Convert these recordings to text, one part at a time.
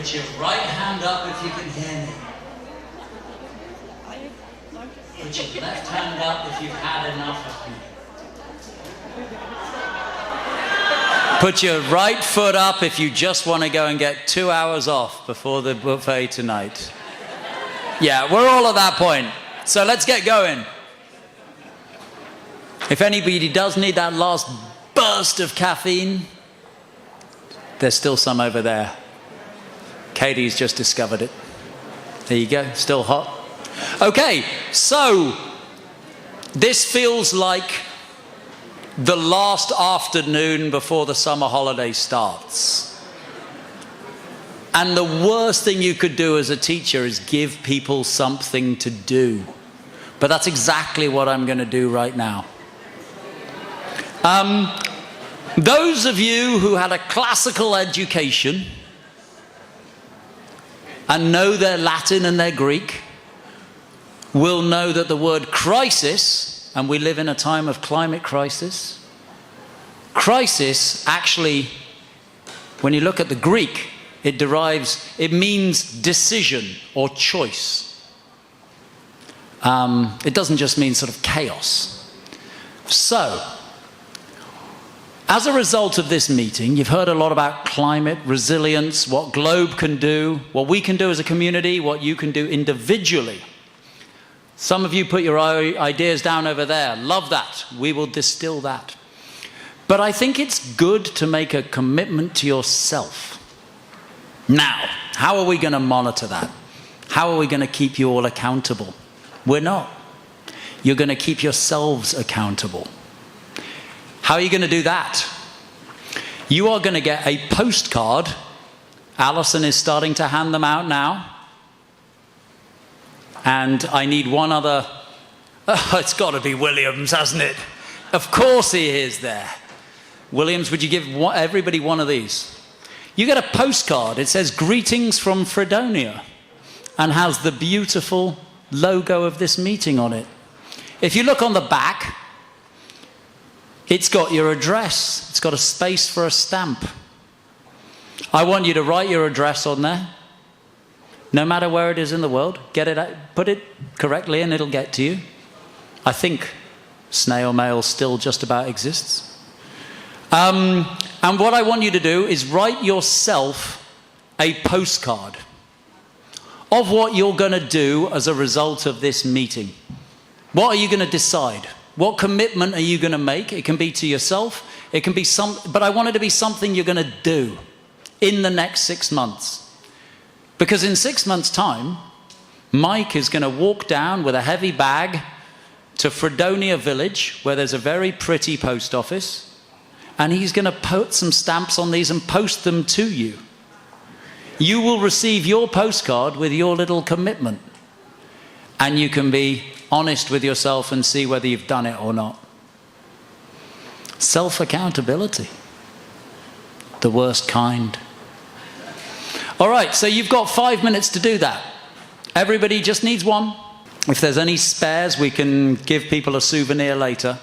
Put your right hand up if you can hear me. Put your left hand up if you've had enough of me. Put your right foot up if you just want to go and get 2 hours off before the buffet tonight. Yeah, we're all at that point. So let's get going. If anybody does need that last burst of caffeine, there's still some over there. Katie's just discovered it. There you go, still hot. Okay, so this feels like the last afternoon before the summer holiday starts. And the worst thing you could do as a teacher is give people something to do. But that's exactly what I'm going to do right now. Those of you who had a classical education and know their Latin and their Greek will know that the word crisis, and we live in a time of climate crisis, crisis actually, when you look at the Greek, it means decision or choice. It doesn't just mean sort of chaos. So, as a result of this meeting, you've heard a lot about climate, resilience, what Globe can do, what we can do as a community, what you can do individually. Some of you put your ideas down over there. Love that. We will distill that. But I think it's good to make a commitment to yourself. Now, how are we going to monitor that? How are we going to keep you all accountable? We're not. You're going to keep yourselves accountable. How are you going to do that? You are going to get a postcard. Alison is starting to hand them out now. And I need one other. Oh, it's got to be Williams, hasn't it? Of course he is there. Williams, would you give everybody one of these? You get a postcard. It says, "Greetings from Fredonia," and has the beautiful logo of this meeting on it. If you look on the back, it's got your address. It's got a space for a stamp. I want you to write your address on there. No matter where it is in the world, get it out, put it correctly and it'll get to you. I think snail mail still just about exists. And what I want you to do is write yourself a postcard of what you're going to do as a result of this meeting. What are you going to decide? What commitment are you going to make? It can be to yourself. It can be but I want it to be something you're going to do in the next 6 months. Because in 6 months' time, Mike is going to walk down with a heavy bag to Fredonia Village, where there's a very pretty post office, and he's going to put some stamps on these and post them to you. You will receive your postcard with your little commitment, and you can be honest with yourself and see whether you've done it or not. Self-accountability, the worst kind. All right, so you've got 5 minutes to do that. Everybody just needs one. If there's any spares, we can give people a souvenir later.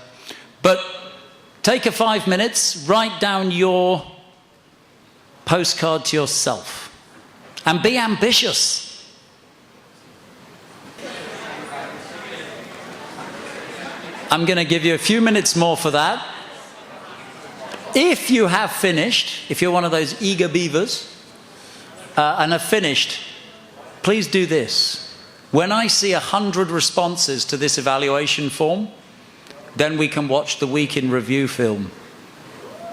But take 5 minutes, write down your postcard to yourself, and be ambitious. I'm going to give you a few minutes more for that. If you have finished, if you're one of those eager beavers, and have finished, please do this. When I see 100 responses to this evaluation form, then we can watch the week in review film.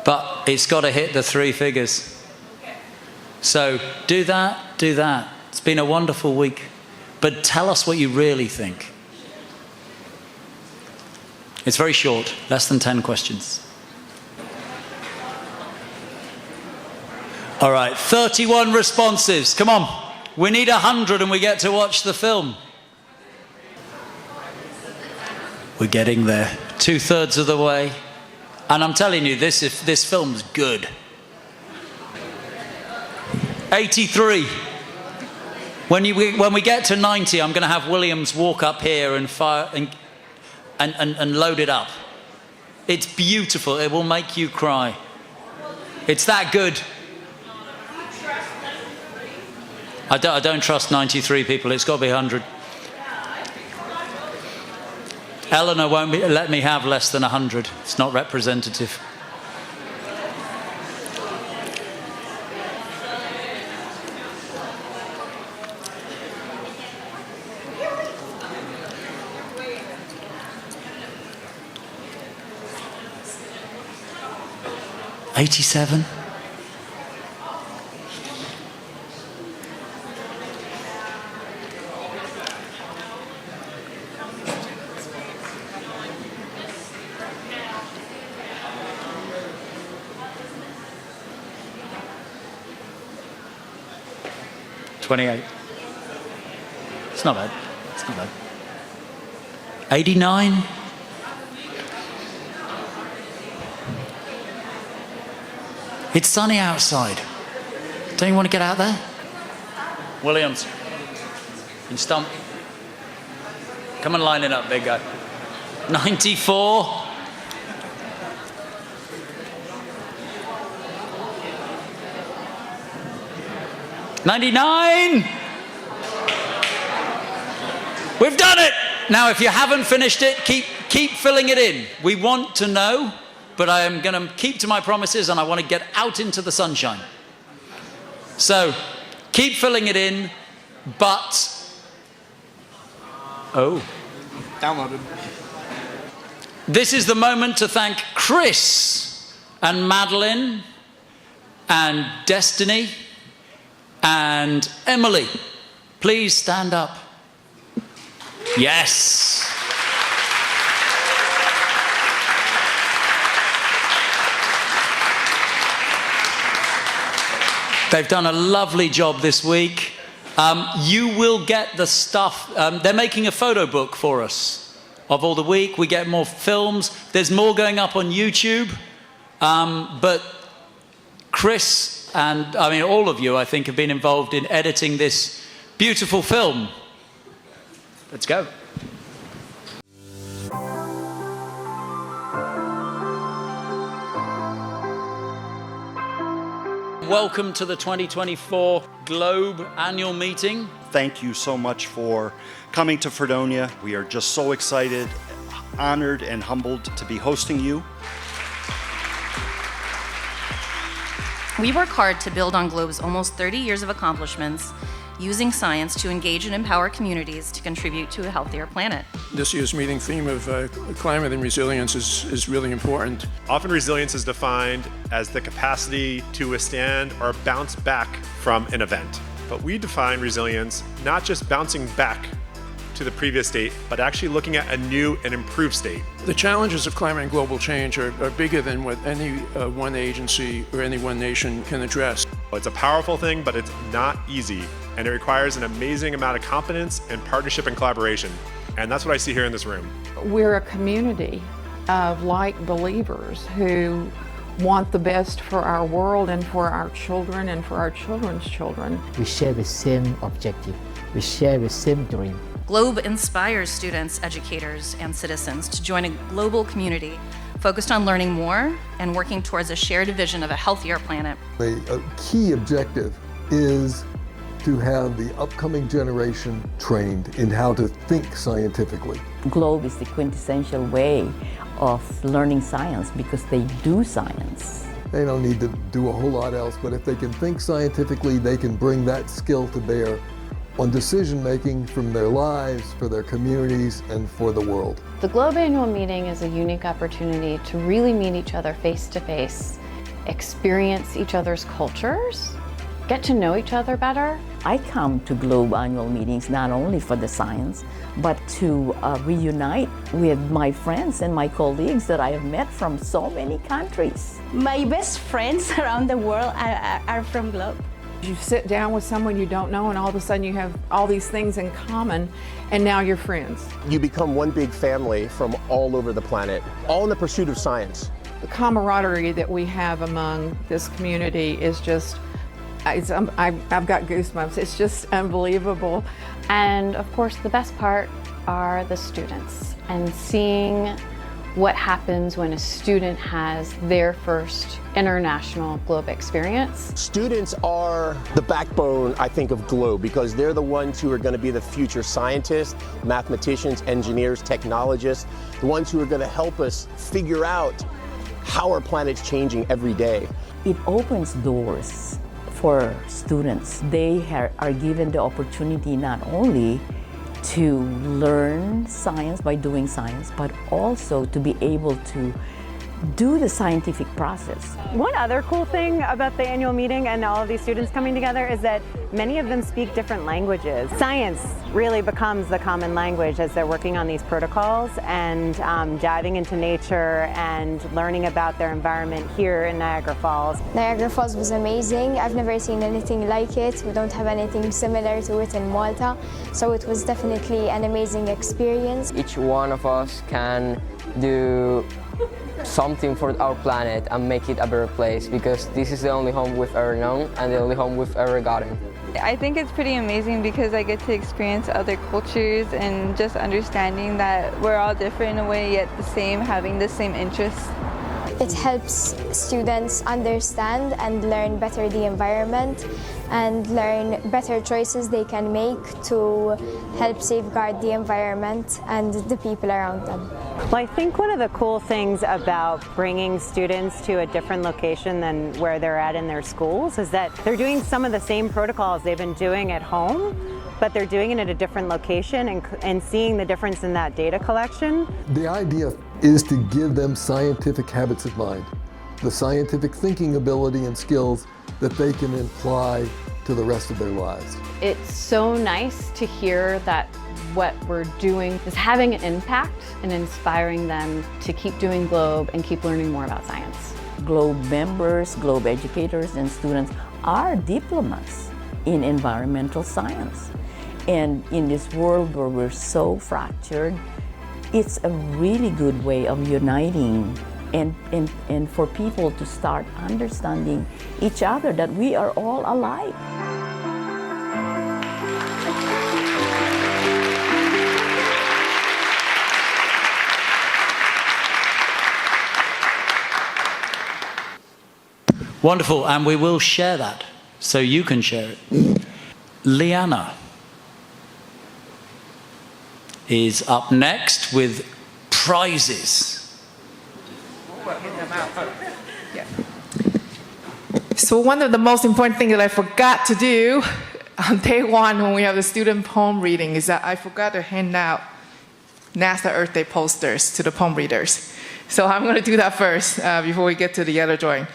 But it's got to hit the 3 figures. So do that, do that. It's been a wonderful week. But tell us what you really think. It's very short, less than 10 questions. All right, 31 responses. Come on. We need 100 and we get to watch the film. We're getting there. 2/3 of the way. And I'm telling you, this film's good. 83. When we get to 90, I'm going to have Williams walk up here and fire and load it up. It's beautiful. It will make you cry. It's that good. I don't trust 93 people. It's got to be 100. Eleanor won't let me have less than 100. It's not representative. $87. $28. It's not bad. It's not bad. $89. It's sunny outside. Don't you want to get out there? Williams. And Stump. Come and line it up, big guy. 94. $99. We've done it. Now, if you haven't finished it, keep filling it in. We want to know, but I am going to keep to my promises, and I want to get out into the sunshine. So, keep filling it in, but Downloaded. This is the moment to thank Chris and Madeline and Destiny and Emily. Please stand up. Yes. They've done a lovely job this week. You will get the stuff. They're making a photo book for us of all the week. We get more films. There's more going up on YouTube. But Chris and, I mean, all of you, I think, have been involved in editing this beautiful film. Let's go. Welcome to the 2024 Globe Annual Meeting. Thank you so much for coming to Fredonia. We are just so excited, honored, and humbled to be hosting you. We work hard to build on Globe's almost 30 years of accomplishments, using science to engage and empower communities to contribute to a healthier planet. This year's meeting theme of climate and resilience is really important. Often resilience is defined as the capacity to withstand or bounce back from an event. But we define resilience not just bouncing back to the previous state, but actually looking at a new and improved state. The challenges of climate and global change are bigger than what any one agency or any one nation can address. It's a powerful thing, but it's not easy, and it requires an amazing amount of competence and partnership and collaboration. And that's what I see here in this room. We're a community of like believers who want the best for our world and for our children and for our children's children. We share the same objective. We share the same dream. Globe inspires students, educators, and citizens to join a global community focused on learning more and working towards a shared vision of a healthier planet. A key objective is to have the upcoming generation trained in how to think scientifically. Globe is the quintessential way of learning science because they do science. They don't need to do a whole lot else, but if they can think scientifically, they can bring that skill to bear on decision-making from their lives, for their communities, and for the world. The Globe Annual Meeting is a unique opportunity to really meet each other face-to-face, experience each other's cultures, get to know each other better. I come to Globe Annual Meetings not only for the science, but to reunite with my friends and my colleagues that I have met from so many countries. My best friends around the world are from Globe. You sit down with someone you don't know and all of a sudden you have all these things in common and now you're friends. You become one big family from all over the planet, all in the pursuit of science. The camaraderie that we have among this community is just, I've got goosebumps. It's just unbelievable. And of course, the best part are the students and seeing what happens when a student has their first international GLOBE experience. Students are the backbone, I think, of GLOBE because they're the ones who are going to be the future scientists, mathematicians, engineers, technologists, the ones who are going to help us figure out how our planet's changing every day. It opens doors for students. They are given the opportunity not only to learn science by doing science, but also to be able to do the scientific process. One other cool thing about the annual meeting and all of these students coming together is that many of them speak different languages. Science really becomes the common language as they're working on these protocols and diving into nature and learning about their environment here in Niagara Falls. Niagara Falls was amazing. I've never seen anything like it. We don't have anything similar to it in Malta, so it was definitely an amazing experience. Each one of us can do something for our planet and make it a better place, because this is the only home we've ever known and the only home we've ever gotten. I think it's pretty amazing because I get to experience other cultures and just understanding that we're all different in a way yet the same, having the same interests. It helps students understand and learn better the environment and learn better choices they can make to help safeguard the environment and the people around them. Well, I think one of the cool things about bringing students to a different location than where they're at in their schools is that they're doing some of the same protocols they've been doing at home, but they're doing it at a different location and seeing the difference in that data collection. The idea is to give them scientific habits of mind, the scientific thinking ability and skills that they can apply to the rest of their lives. It's so nice to hear that what we're doing is having an impact and inspiring them to keep doing GLOBE and keep learning more about science. GLOBE members, GLOBE educators, and students are diplomats in environmental science. And in this world where we're so fractured, it's a really good way of uniting and for people to start understanding each other, that we are all alike. Wonderful, and we will share that so you can share it. Liana is up next with prizes. So one of the most important things that I forgot to do on day one when we have the student poem reading is that I forgot to hand out NASA Earth Day posters to the poem readers. So I'm going to do that first before we get to the other drawing.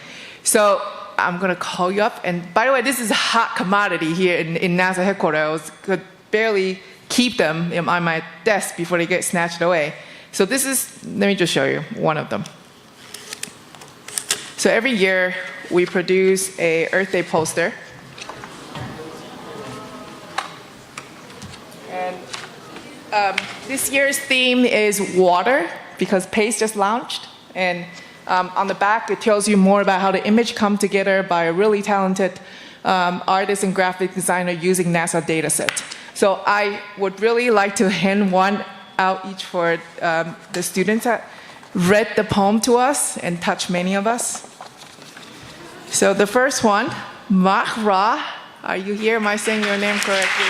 So I'm going to call you up. And by the way, this is a hot commodity here in NASA headquarters. I could barely keep them on my desk before they get snatched away. So this is, let me just show you one of them. So every year we produce a Earth Day poster. And this year's theme is water, because PACE just launched. And on the back, it tells you more about how the image come together by a really talented artist and graphic designer using NASA dataset. So I would really like to hand one out each for the students that read the poem to us and touched many of us. So the first one, Mahra, are you here? Am I saying your name correctly?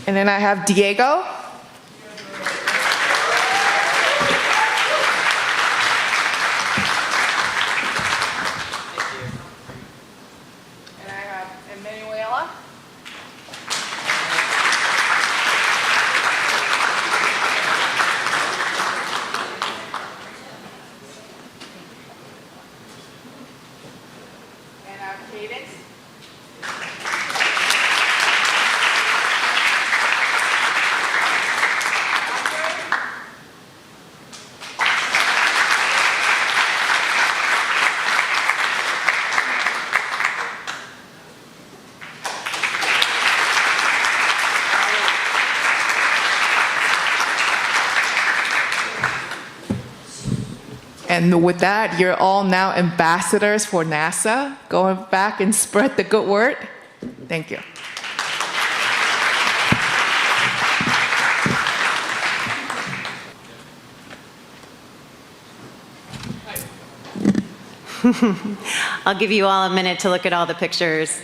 And then I have Diego. And I have Emanuela. And I have Cadence. And with that, you're all now ambassadors for NASA. Go back and spread the good word. Thank you. I'll give you all a minute to look at all the pictures.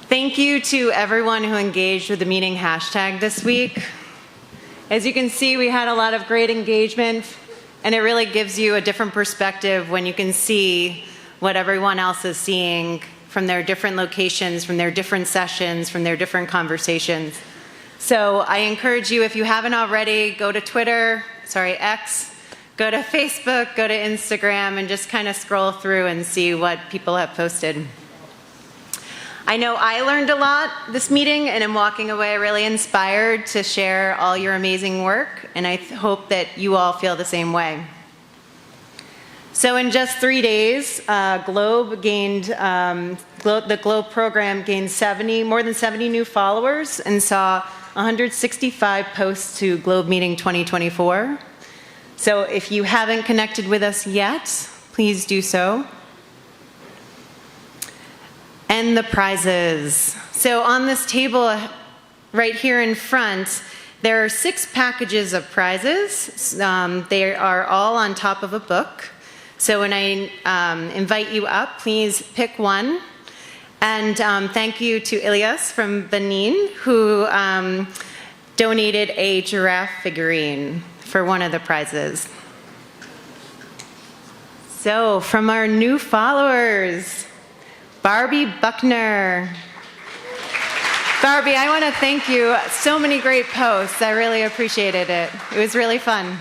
Thank you to everyone who engaged with the meeting hashtag this week. As you can see, we had a lot of great engagement, and it really gives you a different perspective when you can see what everyone else is seeing from their different locations, from their different sessions, from their different conversations. So I encourage you, if you haven't already, go to X, go to Facebook, go to Instagram, and just kind of scroll through and see what people have posted. I know I learned a lot this meeting, and I'm walking away really inspired to share all your amazing work, and I hope that you all feel the same way. So in just 3 days, the GLOBE program gained more than 70 new followers and saw 165 posts to GLOBE Meeting 2024. So if you haven't connected with us yet, please do so. And the prizes. So on this table right here in front, there are 6 packages of prizes. They are all on top of a book. So when I invite you up, please pick one. And thank you to Ilias from Benin, who donated a giraffe figurine for one of the prizes. So from our new followers, Barbie Buckner. Barbie, I want to thank you. So many great posts. I really appreciated it. It was really fun.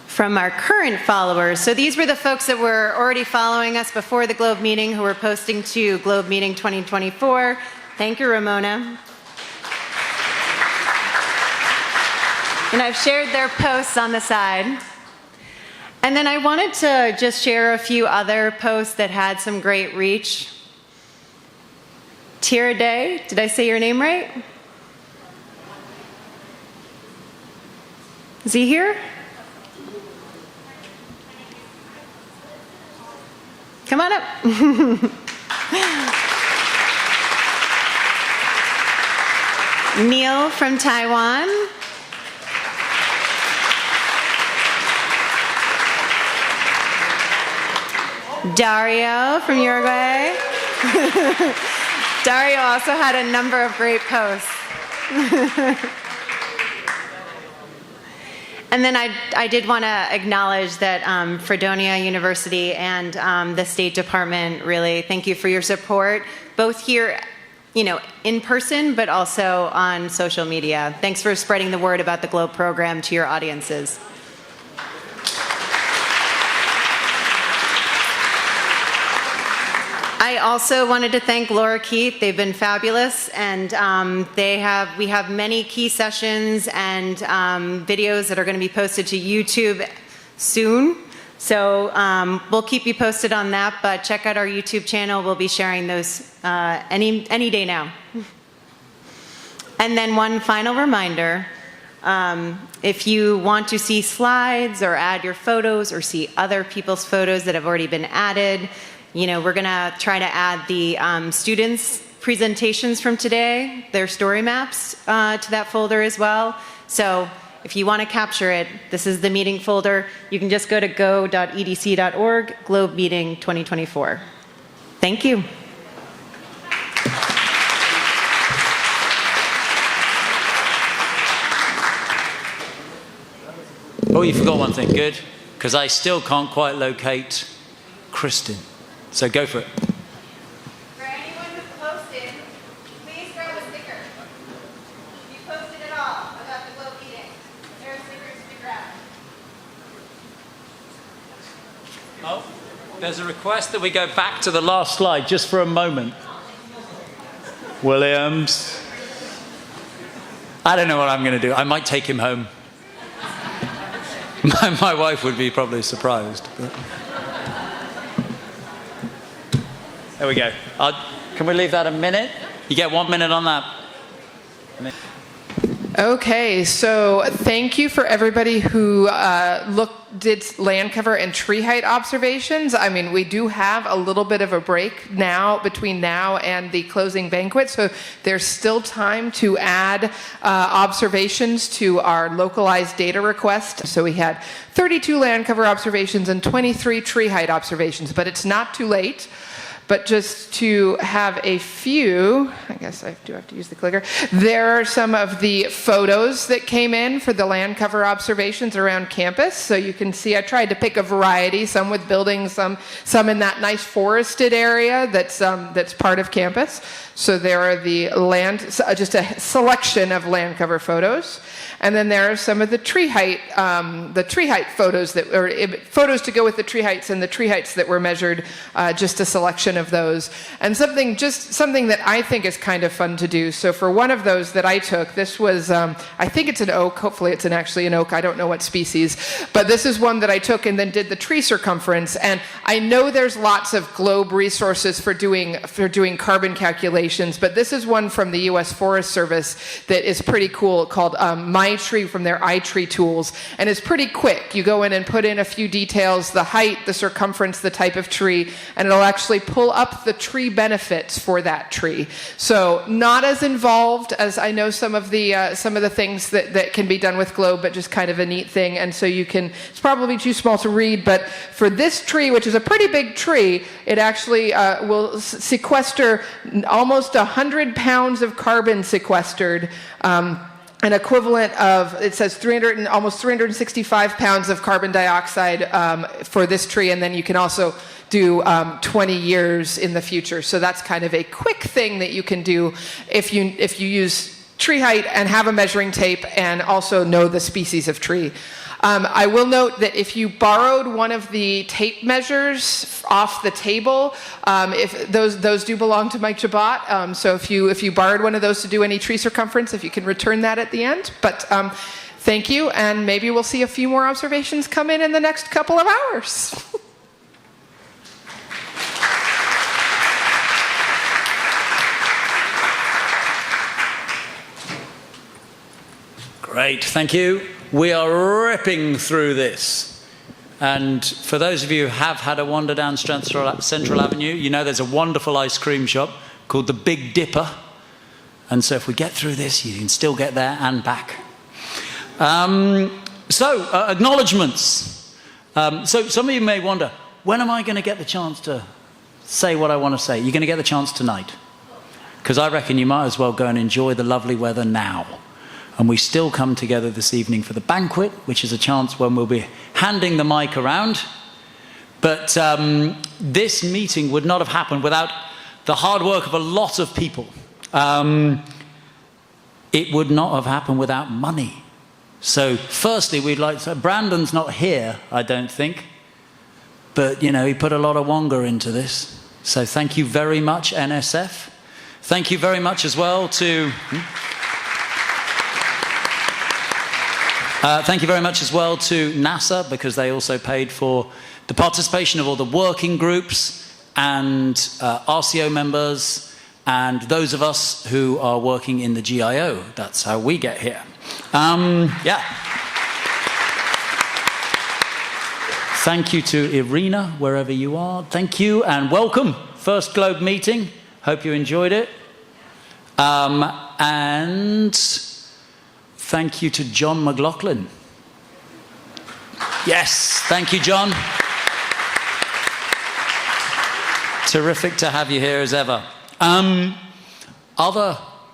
From our current followers, so these were the folks that were already following us before the GLOBE meeting who were posting to GLOBE Meeting 2024. Thank you, Ramona. And I've shared their posts on the side. And then I wanted to just share a few other posts that had some great reach. Tira Day, did I say your name right? Is he here? Come on up. Neil from Taiwan. Dario from Uruguay. Dario also had a number of great posts. And then I did want to acknowledge that Fredonia University and the State Department, really thank you for your support, both here, in person, but also on social media. Thanks for spreading the word about the GLOBE program to your audiences. I also wanted to thank Laura Keith. They've been fabulous, and we have many key sessions and videos that are going to be posted to YouTube soon. So we'll keep you posted on that, but check out our YouTube channel. We'll be sharing those any day now. And then one final reminder, if you want to see slides or add your photos or see other people's photos that have already been added, we're going to try to add the students' presentations from today, their story maps, to that folder as well. So if you want to capture it, this is the meeting folder. You can just go to go.edc.org, GLOBE Meeting 2024. Thank you. Oh, you forgot one thing. Good. Because I still can't quite locate Kristen. So go for it. For anyone who posted, please grab a sticker. If you posted at all about the GLOBE meeting, there are stickers to be grabbed. Oh, there's a request that we go back to the last slide just for a moment. Williams. I don't know what I'm going to do. I might take him home. My wife would be probably surprised. But. There we go. Can we leave that a minute? You get 1 minute on that. Okay, so thank you for everybody who did land cover and tree height observations. I mean, we do have a little bit of a break now between now and the closing banquet, so there's still time to add observations to our localized data request. So we had 32 land cover observations and 23 tree height observations, but it's not too late. But just to have a few, I guess I do have to use the clicker. There are some of the photos that came in for the land cover observations around campus. So you can see I tried to pick a variety, some with buildings, some in that nice forested area that's part of campus. So there are the just a selection of land cover photos. And then there are some of the tree height photos photos to go with the tree heights and the tree heights that were measured, just a selection of those. And something that I think is kind of fun to do. So for one of those that I took, this was, I think it's an oak, hopefully it's actually an oak, I don't know what species, but this is one that I took and then did the tree circumference. And I know there's lots of GLOBE resources for doing carbon calculations, but this is one from the US Forest Service that is pretty cool, called MyTree from their iTree tools, and it's pretty quick. You go in and put in a few details, the height, the circumference, the type of tree, and it'll actually pull up the tree benefits for that tree. So not as involved as I know some of the things that can be done with GLOBE, but just kind of a neat thing. And so it's probably too small to read, but for this tree, which is a pretty big tree, it actually will sequester almost 100 pounds of carbon sequestered, an equivalent of, it says almost 365 pounds of carbon dioxide for this tree, and then you can also do 20 years in the future. So that's kind of a quick thing that you can do if you use tree height and have a measuring tape and also know the species of tree. I will note that if you borrowed one of the tape measures off the table, if those do belong to Mike Jabot, so if you borrowed one of those to do any tree circumference, if you can return that at the end. But thank you, and maybe we'll see a few more observations come in the next couple of hours. Great, thank you. We are ripping through this. And for those of you who have had a wander down Central Avenue, you know there's a wonderful ice cream shop called the Big Dipper. And so if we get through this, you can still get there and back. Acknowledgements. So some of you may wonder, when am I going to get the chance to say what I want to say? You're going to get the chance tonight. Because I reckon you might as well go and enjoy the lovely weather now. And we still come together this evening for the banquet, which is a chance when we'll be handing the mic around. But this meeting would not have happened without the hard work of a lot of people. It would not have happened without money. So firstly, we'd like to, Brandon's not here, I don't think. But, you know, he put a lot of wonga into this. So thank you very much, NSF. Thank you very much as well to... thank you very much as well to NASA, because they also paid for the participation of all the working groups and RCO members and those of us who are working in the GIO. That's how we get here. Yeah. Thank you to Irina, wherever you are. Thank you and welcome. First GLOBE meeting. Hope you enjoyed it. And... thank you to John McLaughlin. Yes, thank you, John. Terrific to have you here as ever.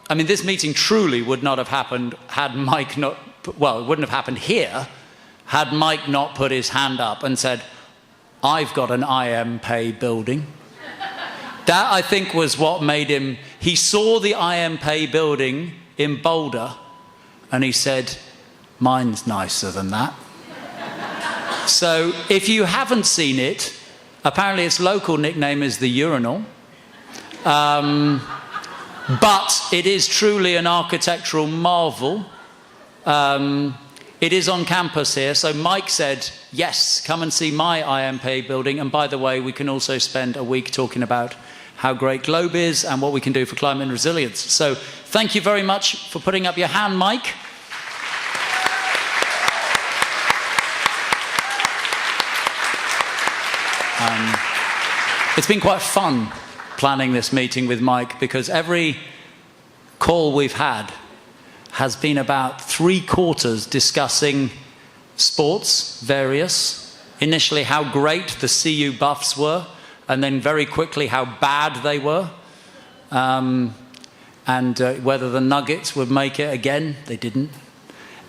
This meeting truly would not have happened had Mike not, well, it wouldn't have happened here had Mike not put his hand up and said, I've got an IMPay building. That, I think, was what made him, he saw the IMPay building in Boulder, and he said, mine's nicer than that. So if you haven't seen it, apparently its local nickname is the Urinal. But it is truly an architectural marvel. It is on campus here. So Mike said, yes, come and see my IMPay building. And by the way, we can also spend a week talking about how great GLOBE is and what we can do for climate resilience. So thank you very much for putting up your hand, Mike. It's been quite fun planning this meeting with Mike, because every call we've had has been about 3/4 discussing sports, various. Initially how great the CU Buffs were, and then very quickly how bad they were. And whether the Nuggets would make it again. They didn't.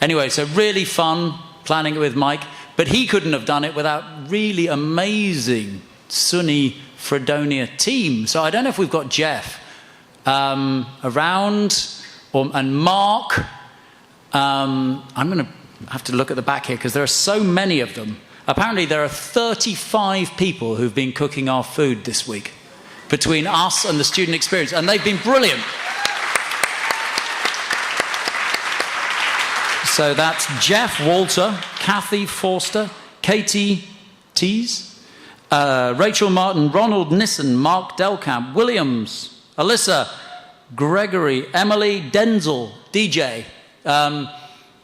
Anyway, so really fun planning it with Mike, but he couldn't have done it without really amazing SUNY Fredonia team. So I don't know if we've got Jeff around, and Mark. I'm going to have to look at the back here because there are so many of them. Apparently there are 35 people who've been cooking our food this week between us and the student experience, and they've been brilliant. So that's Jeff Walter, Kathy Forster, Katie Tees, Rachel Martin, Ronald Nissen, Mark Delcamp, Williams, Alyssa, Gregory, Emily, Denzel, DJ.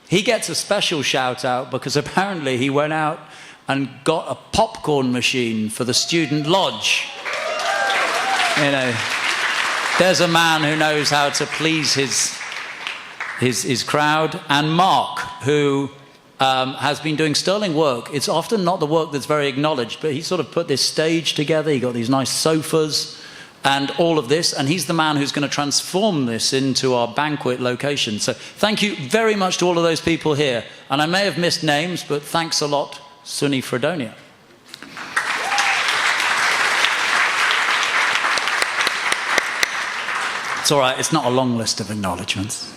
He gets a special shout out because apparently he went out and got a popcorn machine for the student lodge. You know, there's a man who knows how to please his crowd. And Mark, who has been doing sterling work. It's often not the work that's very acknowledged, but he sort of put this stage together. He got these nice sofas and all of this, and he's the man who's going to transform this into our banquet location. So thank you very much to all of those people here. And I may have missed names, but thanks a lot, SUNY Fredonia. It's all right, it's not a long list of acknowledgements.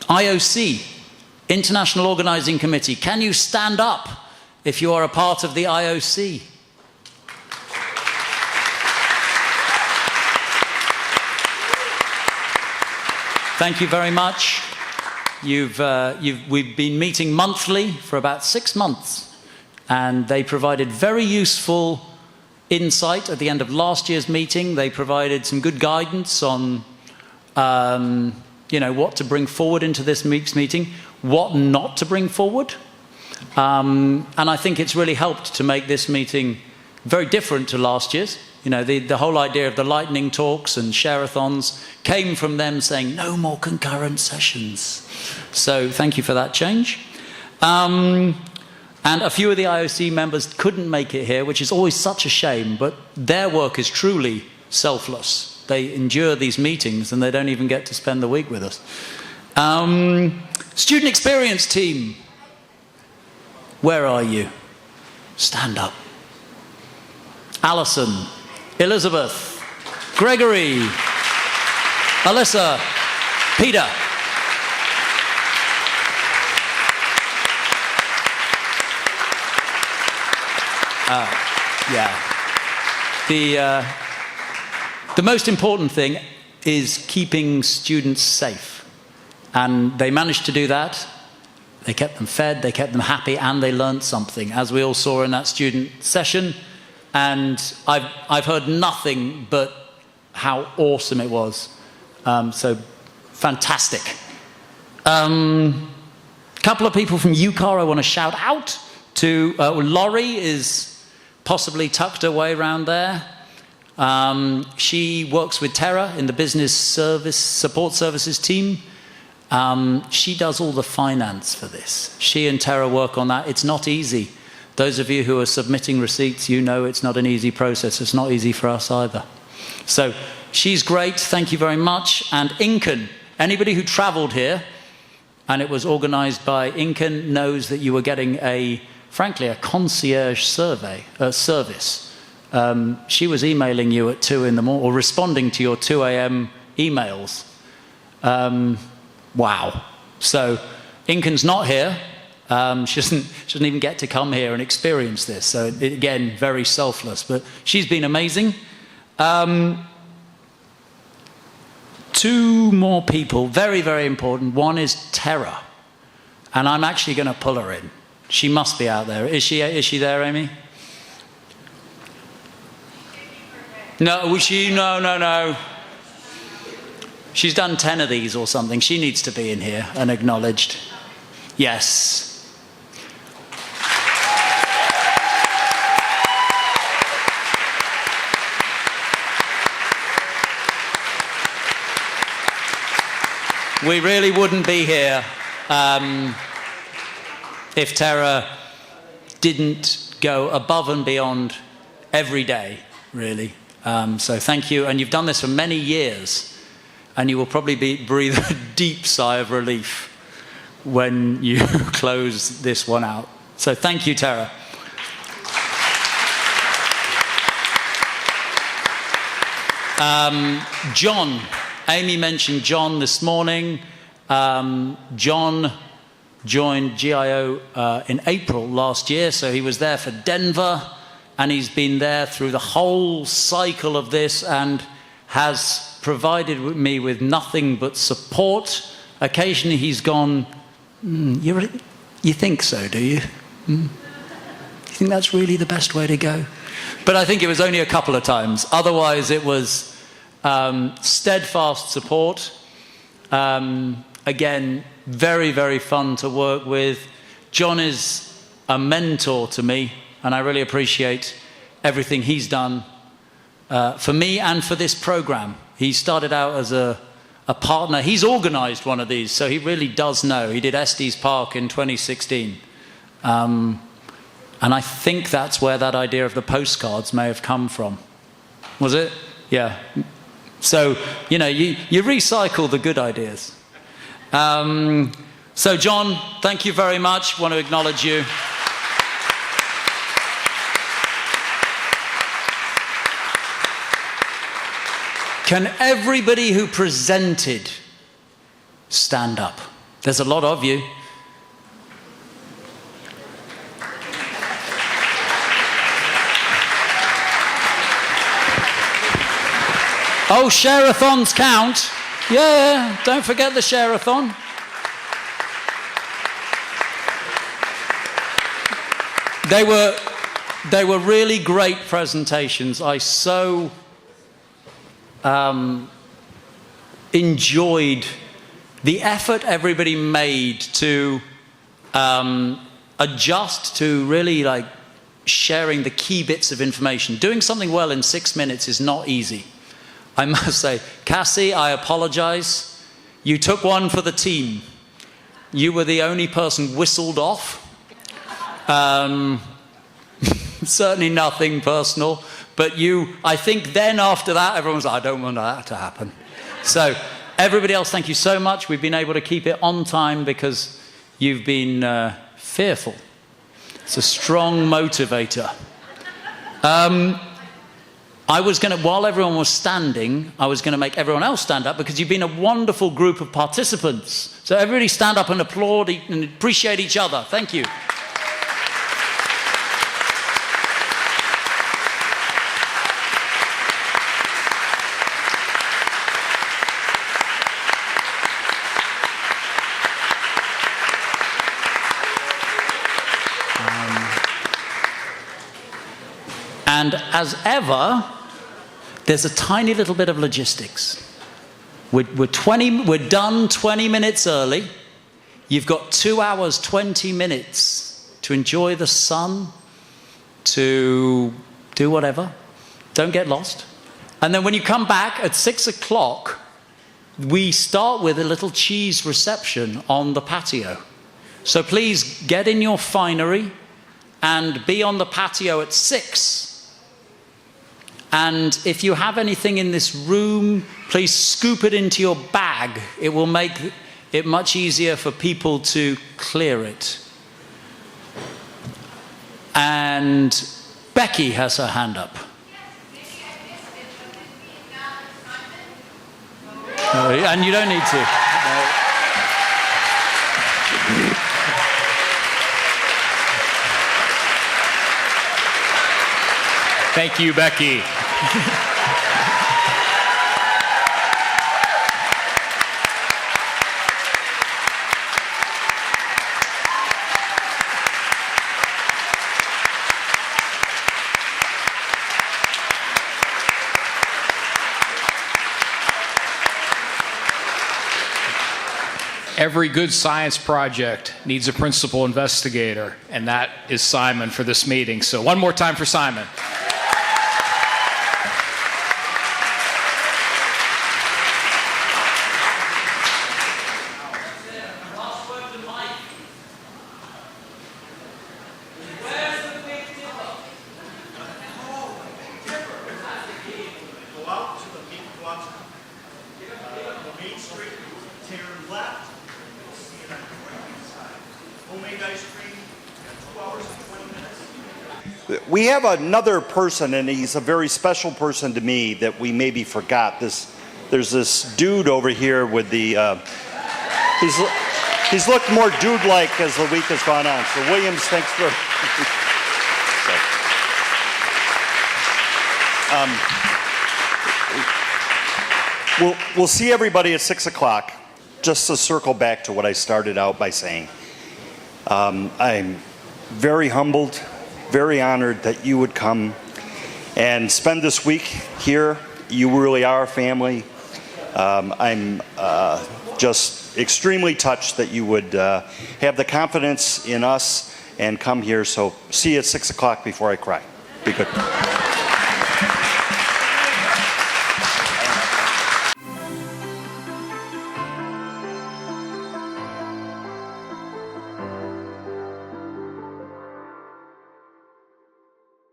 IOC, International Organizing Committee. Can you stand up if you are a part of the IOC? Thank you very much. We've been meeting monthly for about 6 months, and they provided very useful insight at the end of last year's meeting. They provided some good guidance on what to bring forward into this week's meeting, what not to bring forward. And I think it's really helped to make this meeting very different to last year's. You know, the whole idea of the lightning talks and share-a-thons came from them saying, no more concurrent sessions. So thank you for that change. And a few of the IOC members couldn't make it here, which is always such a shame, but their work is truly selfless. They endure these meetings and they don't even get to spend the week with us. Student experience team, where are you? Stand up. Alison, Elizabeth, Gregory, Alyssa, Peter. The most important thing is keeping students safe. And they managed to do that. They kept them fed, they kept them happy, and they learned something, as we all saw in that student session. And I've heard nothing but how awesome it was. So fantastic. Couple of people from UCAR I want to shout out to. Laurie is possibly tucked away around there. She works with Tara in the business support services team. She does all the finance for this. She and Tara work on that. It's not easy. Those of you who are submitting receipts, you know it's not an easy process. It's not easy for us either. So she's great. Thank you very much. And Incan, anybody who traveled here, and it was organized by Incan, knows that you were getting frankly, a concierge service. She was emailing you at 2 in the morning, or responding to your 2 a.m. emails. Wow. So Incan's not here. She doesn't even get to come here and experience this. So again, very selfless, but she's been amazing. 2 more people, very, very important. One is Tara, and I'm actually going to pull her in. She must be out there. Is she there, Amy? No, no. She's done 10 of these or something. She needs to be in here and acknowledged. Yes. We really wouldn't be here if Tara didn't go above and beyond every day, really. So thank you. And you've done this for many years, and you will probably breathe a deep sigh of relief when you close this one out. So thank you, Tara. John. Amy mentioned John this morning. John joined GIO in April last year, so he was there for Denver, and he's been there through the whole cycle of this and has provided me with nothing but support. Occasionally he's gone, you think so, do you? You think that's really the best way to go? But I think it was only a couple of times. Otherwise it was steadfast support. Again, very, very fun to work with. John is a mentor to me, and I really appreciate everything he's done for me and for this program. He started out as a partner. He's organized one of these, so he really does know. He did Estes Park in 2016. And I think that's where that idea of the postcards may have come from. Was it? Yeah. So, you know, you recycle the good ideas. So, John, thank you very much. Want to acknowledge you. Can everybody who presented stand up? There's a lot of you. Oh, share-a-thons count. Yeah, don't forget the share-a-thon. They were really great presentations. I so enjoyed the effort everybody made to adjust to really like sharing the key bits of information. Doing something well in 6 minutes is not easy. I must say, Cassie, I apologize. You took one for the team. You were the only person whistled off. Certainly nothing personal. But I think then after that, everyone was like, I don't want that to happen. So everybody else, thank you so much. We've been able to keep it on time because you've been fearful. It's a strong motivator. While everyone was standing, I was going to make everyone else stand up because you've been a wonderful group of participants. So everybody stand up and applaud and appreciate each other. Thank you. And as ever, there's a tiny little bit of logistics. We're done 20 minutes early. You've got 2 hours, 20 minutes to enjoy the sun, to do whatever. Don't get lost. And then when you come back at 6 o'clock, we start with a little cheese reception on the patio. So please get in your finery and be on the patio at 6. And if you have anything in this room, please scoop it into your bag. It will make it much easier for people to clear it. And Becky has her hand up. And you don't need to. Thank you, Becky. Every good science project needs a principal investigator, and that is Simon for this meeting. So one more time for Simon. homemade ice cream in 2 hours and 20 minutes. We have another person, and he's a very special person to me that we maybe forgot. There's this dude over here with the. He's looked more dude-like as the week has gone on. So Williams, thanks for. We'll see everybody at 6 o'clock. Just to circle back to what I started out by saying, I'm very humbled, very honored that you would come and spend this week here. You really are family. I'm just extremely touched that you would have the confidence in us and come here. So see you at 6 o'clock before I cry. Be good.